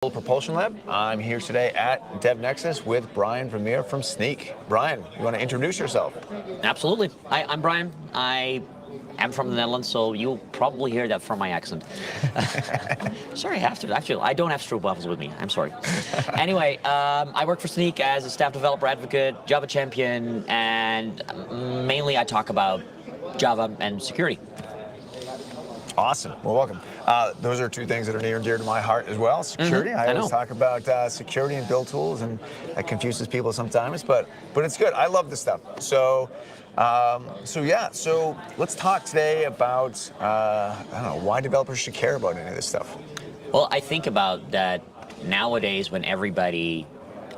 Propulsion Lab. I'm here today at DevNexus with Brian Vermeer from Sneak. Brian, you want to introduce yourself? Absolutely. Hi, I'm Brian. I am from the Netherlands, so you'll probably hear that from my accent. Sorry, I have to. Actually, I don't have stroopwafels with me. I'm sorry. Anyway, I work for Sneak as a staff developer advocate, Java champion, and mainly I talk about Java and security. Awesome. Well, welcome. Those are two things that are near and dear to my heart as well. Security. I always talk about security and build tools, and that confuses people sometimes, but it's good. I love this stuff. So let's talk today about I don't know, why developers should care about any of this stuff. Well, I think about that nowadays when everybody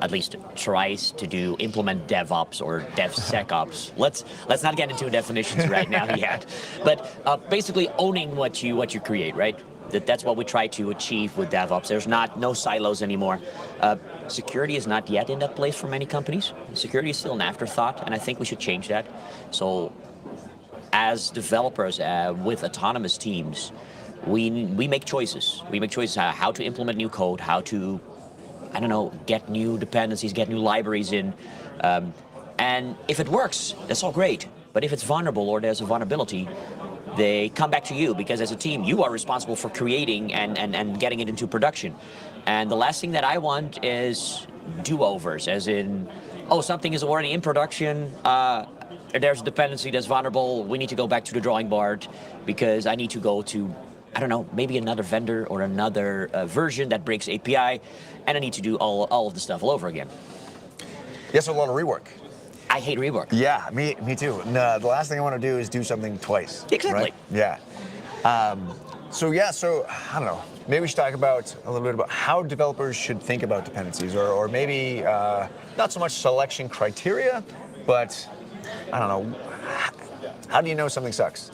at least tries to implement DevOps or DevSecOps. Let's not get into definitions right now yet. But basically owning what you create, right? That's what we try to achieve with DevOps. There's no silos anymore. Security is not yet in that place for many companies. Security is still an afterthought, and I think we should change that. So as developers with autonomous teams, we make choices. We make choices how to implement new code, how to get new dependencies, get new libraries in. And if it works, that's all great. But if it's vulnerable or there's a vulnerability, they come back to you because as a team, you are responsible for creating and getting it into production. And the last thing that I want is do-overs, as in, oh, something is already in production, there's a dependency that's vulnerable, we need to go back to the drawing board because I need to go to, I don't know, maybe another vendor or another version that breaks API, and I need to do all of the stuff all over again. Yes, a lot of rework. I hate rework. Yeah, me too. No, the last thing I want to do is do something twice. Exactly. Right? Yeah. So I don't know. Maybe we should talk about a little bit about how developers should think about dependencies, or maybe not so much selection criteria, but I don't know. How do you know something sucks?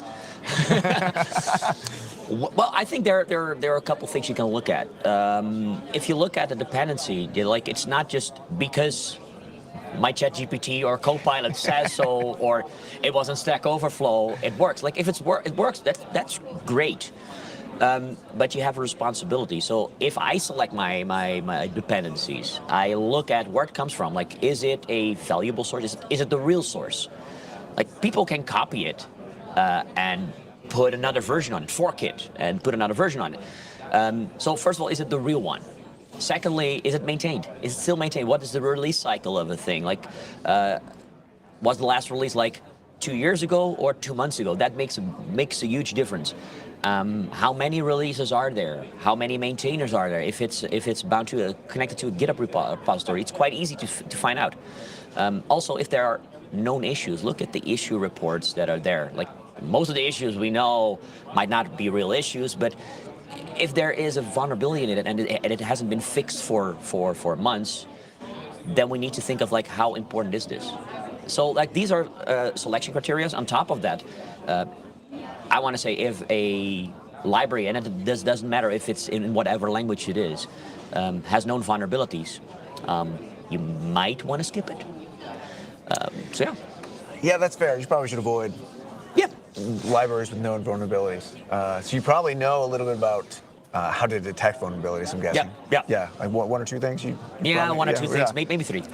Well, I think there are a couple things you can look at. If you look at the dependency, it's not just because my ChatGPT or Copilot says so, or it was on Stack Overflow, it works. Like if it works, that's great. But you have a responsibility. So if I select my dependencies, I look at where it comes from. Like, is it a valuable source? Is it the real source? Like, people can copy it and put another version on it, fork it, and put another version on it. So first of all, is it the real one? Secondly, is it maintained? Is it still maintained? What is the release cycle of a thing? Like, was the last release like 2 years ago or 2 months ago? That makes a huge difference. How many releases are there? How many maintainers are there? If it's bound to connected to a GitHub repository, it's quite easy to find out. Also, if there are known issues, look at the issue reports that are there. Like, most of the issues we know might not be real issues, but if there is a vulnerability in it and it hasn't been fixed for months, then we need to think of like, how important is this? So like, these are selection criteria. On top of that, I want to say if a library, and it doesn't matter if it's in whatever language it is, has known vulnerabilities, you might want to skip it. So yeah. Yeah, that's fair. You probably should avoid libraries with known vulnerabilities. So you probably know a little bit about how to detect vulnerabilities, I'm guessing. Yeah. Like one or two things you. Yeah, one or two things, maybe three.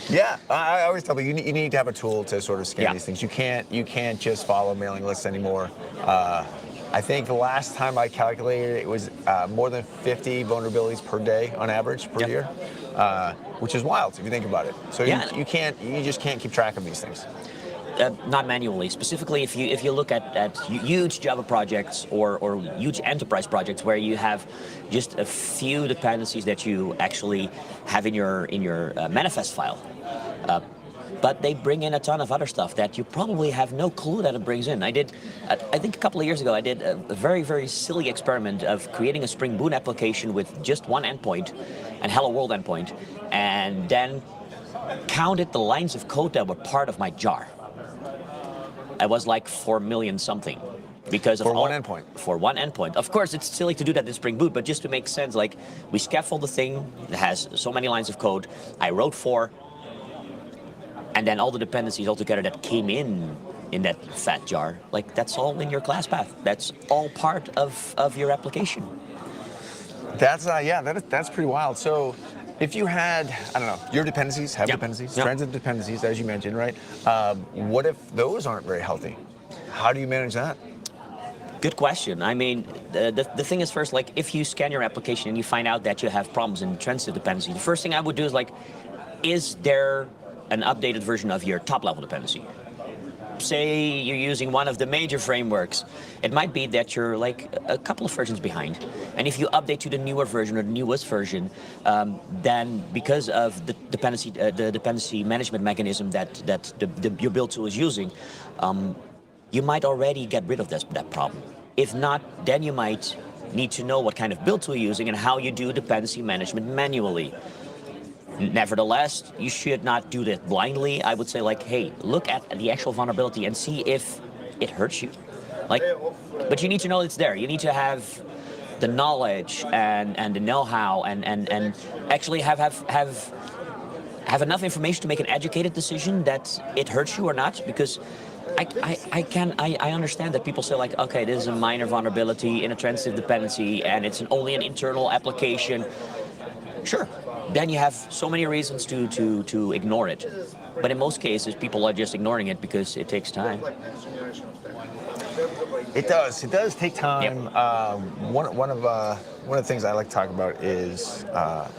Yeah, I always tell people you need to have a tool to sort of scan these things. You can't just follow mailing lists anymore. I think the last time I calculated it was more than 50 vulnerabilities per day on average per year, which is wild if you think about it. So you just can't keep track of these things. Not manually. Specifically, if you look at huge Java projects or huge enterprise projects where you have just a few dependencies that you actually have in your manifest file, but they bring in a ton of other stuff that you probably have no clue that it brings in. I think a couple of years ago, I did a very, very silly experiment of creating a Spring Boot application with just one endpoint and Hello World endpoint, and then counted the lines of code that were part of my jar. It was like 4 million something. Because of one endpoint. For one endpoint. Of course, it's silly to do that in Spring Boot, but just to make sense, like, we scaffold the thing that has so many lines of code. I wrote 4, and then all the dependencies altogether that came in that fat jar, like, that's all in your class path. That's all part of your application. That's pretty wild. So, if you had, I don't know, your dependencies have Yeah. dependencies, Yeah. transit dependencies, as you mentioned, right? What if those aren't very healthy? How do you manage that? Good question. I mean, the thing is first, like if you scan your application and you find out that you have problems in transitive dependency, the first thing I would do is like, is there an updated version of your top level dependency? Say you're using one of the major frameworks, it might be that you're like a couple of versions behind. And if you update to the newer version or the newest version, then because of the dependency management mechanism that your build tool is using, you might already get rid of that problem. If not, then you might need to know what kind of build tool you're using and how you do dependency management manually. Nevertheless, you should not do that blindly. I would say like, hey, look at the actual vulnerability and see if it hurts you. Like, but you need to know it's there. You need to have the knowledge and the know-how and actually have enough information to make an educated decision that it hurts you or not. Because I understand that people say like, okay, this is a minor vulnerability in a transitive dependency and it's only an internal application. Sure. Then you have so many reasons to ignore it. But in most cases, people are just ignoring it because it takes time. It does. It does take time. Yep. One of the things I like to talk about is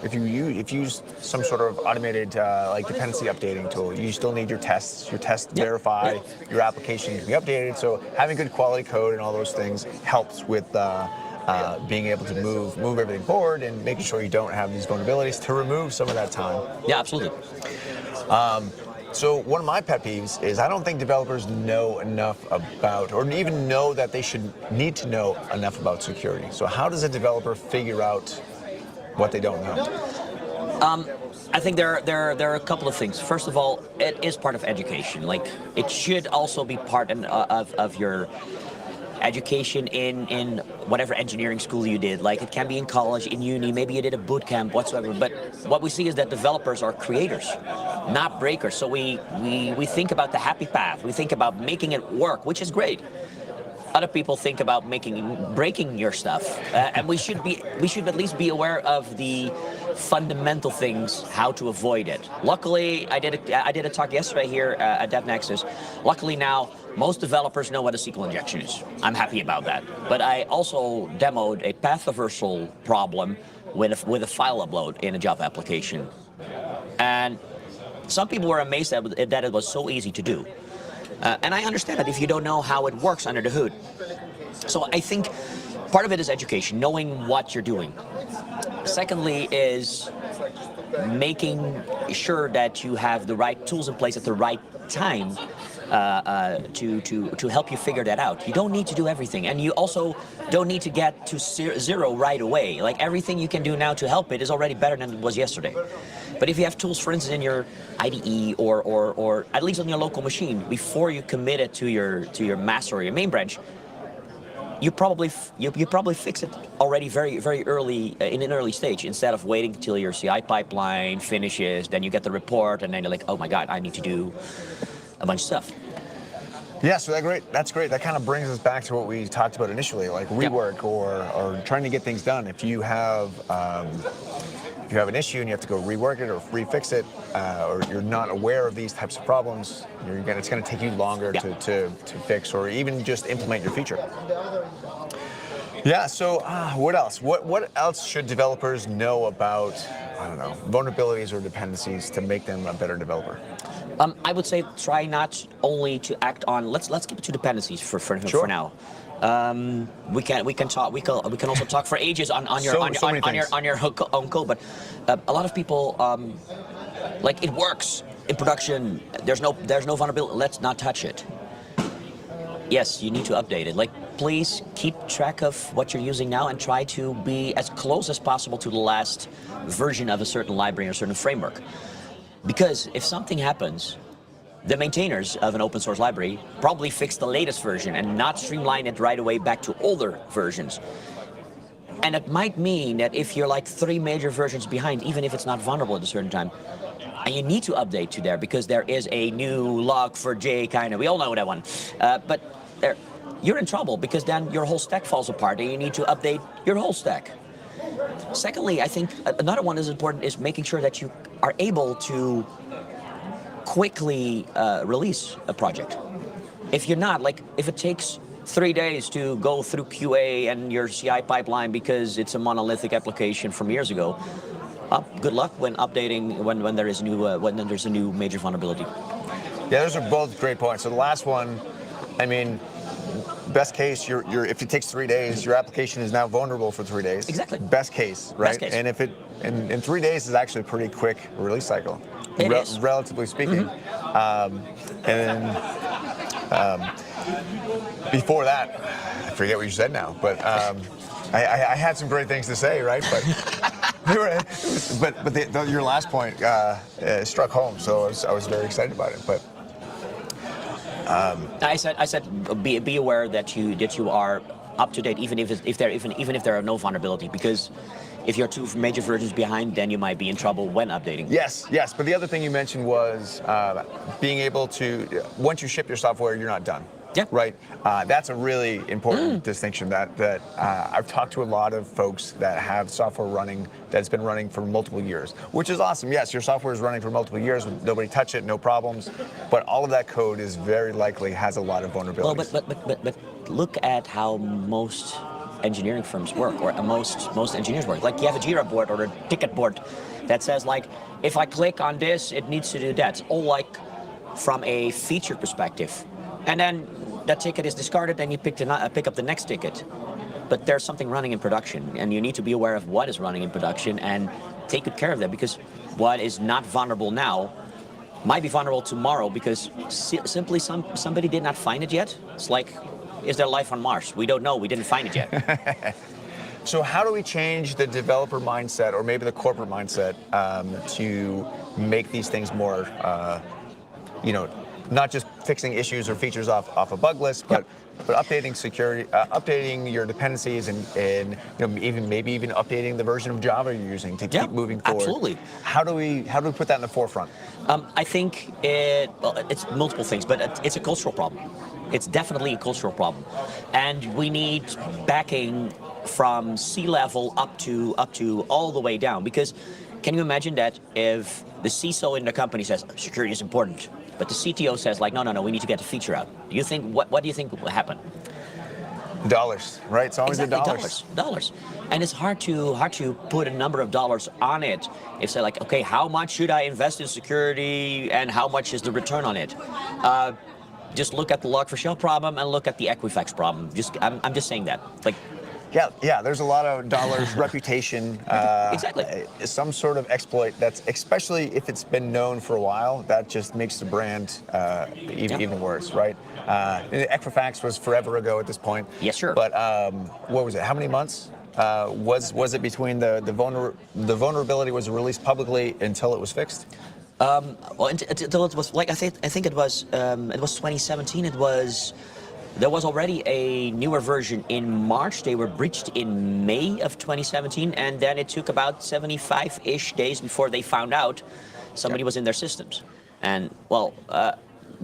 if you use some sort of automated like dependency updating tool, you still need your tests. Your tests Yep. verify Yep. your application can be updated. So having good quality code and all those things helps with being able to move everything forward and making sure you don't have these vulnerabilities to remove some of that time. Yeah, absolutely. So one of my pet peeves is I don't think developers know enough about, or even know that they should need to know enough about security. So how does a developer figure out what they don't know? I think there are a couple of things. First of all, it is part of education. Like it should also be part of your education in whatever engineering school you did. Like it can be in college, in uni, maybe you did a boot camp, whatsoever. But what we see is that developers are creators, not breakers. So we think about the happy path. We think about making it work, which is great. Other people think about breaking your stuff, and we should at least be aware of the fundamental things, how to avoid it. Luckily, I did a talk yesterday here at DevNexus. Luckily now, most developers know what a SQL injection is. I'm happy about that. But I also demoed a path traversal problem with a file upload in a Java application, and some people were amazed that it was so easy to do. And I understand that if you don't know how it works under the hood. So I think part of it is education, knowing what you're doing. Secondly is making sure that you have the right tools in place at the right time to help you figure that out. You don't need to do everything, and you also don't need to get to zero right away. Like everything you can do now to help it is already better than it was yesterday. But if you have tools, for instance, in your IDE or at least on your local machine, before you commit it to your master or your main branch, you probably fix it already very early in an early stage, instead of waiting until your CI pipeline finishes, then you get the report, and then you're like, oh my God, I need to do a bunch of stuff. Yeah, so that's great. That kind of brings us back to what we talked about initially, like rework or trying to get things done. If you have an issue and you have to go rework it or refix it, or you're not aware of these types of problems, it's going to take you longer to fix or even just implement your feature. Yeah, so what else? What else should developers know about, I don't know, vulnerabilities or dependencies to make them a better developer? I would say try not only to act on. Let's keep it to dependencies for now. We can also talk for ages on your own code. But a lot of people like it works in production. There's no vulnerability. Let's not touch it. Yes, you need to update it. Like please keep track of what you're using now and try to be as close as possible to the last version of a certain library or a certain framework. Because if something happens, the maintainers of an open source library probably fix the latest version and not streamline it right away back to older versions. And it might mean that if you're like 3 major versions behind, even if it's not vulnerable at a certain time, and you need to update to there because there is a new log for J kind of, we all know that one. But you're in trouble because then your whole stack falls apart and you need to update your whole stack. Secondly, I think another one is important is making sure that you are able to quickly release a project. If you're not, like if it takes 3 days to go through QA and your CI pipeline because it's a monolithic application from years ago, good luck when updating when there is new when there's a new major vulnerability. Yeah, those are both great points. So the last one, I mean, best case, if it takes 3 days, your application is now vulnerable for 3 days. Exactly. Best case, right? Best case. And if it in 3 days is actually a pretty quick release cycle, It is. relatively speaking. And then before that, I forget what you said now, but I had some great things to say, right? But your last point struck home, so I was very excited about it. But I said be aware that you are up to date, even if there are no vulnerability, because if you're 2 major versions behind, then you might be in trouble when updating. Yes. But the other thing you mentioned was being able to, once you ship your software, you're not done. Yeah. Right. That's a really important distinction. That I've talked to a lot of folks that have software running that's been running for multiple years, which is awesome. Yes, your software is running for multiple years, nobody touch it, no problems. But all of that code is very likely has a lot of vulnerabilities. Well, but look at how most engineering firms work, or most engineers work. Like you have a Jira board or a ticket board that says like, if I click on this, it needs to do that. It's all like from a feature perspective. And then that ticket is discarded, and you pick up the next ticket. But there's something running in production, and you need to be aware of what is running in production and take good care of that, because what is not vulnerable now might be vulnerable tomorrow because simply somebody did not find it yet. It's like, is there life on Mars? We don't know. We didn't find it yet. So how do we change the developer mindset, or maybe the corporate mindset, to make these things more, not just fixing issues or features off a bug list, but updating security, updating your dependencies, and maybe even updating the version of Java you're using to keep moving forward. Absolutely. How do we put that in the forefront? I think it's multiple things, but it's a cultural problem. It's definitely a cultural problem, and we need backing from C-level up to all the way down. Because can you imagine that if the CISO in the company says security is important, but the CTO says like, no, we need to get the feature out. Do you think what do you think will happen? Dollars, right? It's always exactly, the dollars. And it's hard to put a number of dollars on it. If say like, okay, how much should I invest in security, and how much is the return on it? Just look at the Log4Shell problem and look at the Equifax problem. I'm just saying that. Like, yeah. There's a lot of dollars, reputation, exactly. Some sort of exploit. That's, especially if it's been known for a while, that just makes the brand even worse, right? Equifax was forever ago at this point. Yes, sure. But what was it? How many months was it between the vulnerability was released publicly until it was fixed? Well, until it was like I think it was 2017. There was already a newer version in March. They were breached in May of 2017, and then it took about 75-ish days before they found out somebody was in their systems. And well,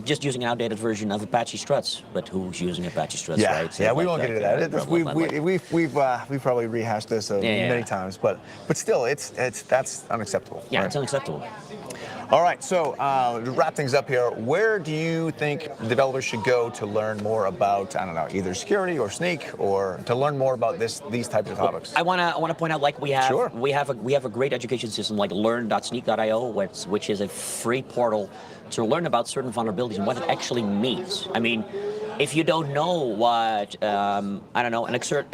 just using an outdated version of Apache Struts, but who's using Apache Struts, right? So we won't get into that. We've probably rehashed this many times, but still, that's unacceptable. Yeah, right? It's unacceptable. All right, so to wrap things up here, where do you think developers should go to learn more about, I don't know, either security or Snyk, or to learn more about these types of topics? I want to point out, like we have a great education system like learn.snyk.io, which is a free portal to learn about certain vulnerabilities and what it actually means. I mean, if you don't know what an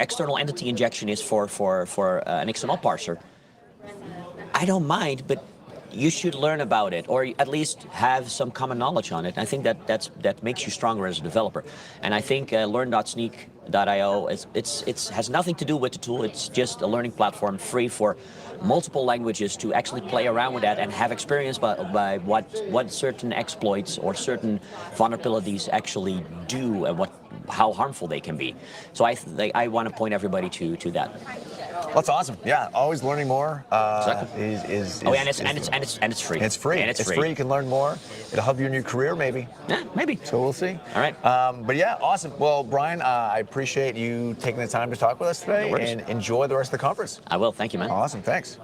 external entity injection is for an XML parser, I don't mind, but you should learn about it, or at least have some common knowledge on it. I think that makes you stronger as a developer. And I think learn.snyk.io has nothing to do with the tool. It's just a learning platform, free for multiple languages to actually play around with that and have experience by what certain exploits or certain vulnerabilities actually do and how harmful they can be. So I want to point everybody to that. That's awesome. Yeah, always learning more. Exactly. Oh, yeah, and it's free. It's free. And It's free. You can learn more. It'll help you in your career, maybe. Yeah, maybe. So we'll see. All right. But yeah, awesome. Well, Brian, I appreciate you taking the time to talk with us today, No worries. and enjoy the rest of the conference. I will. Thank you, man. Awesome. Thanks.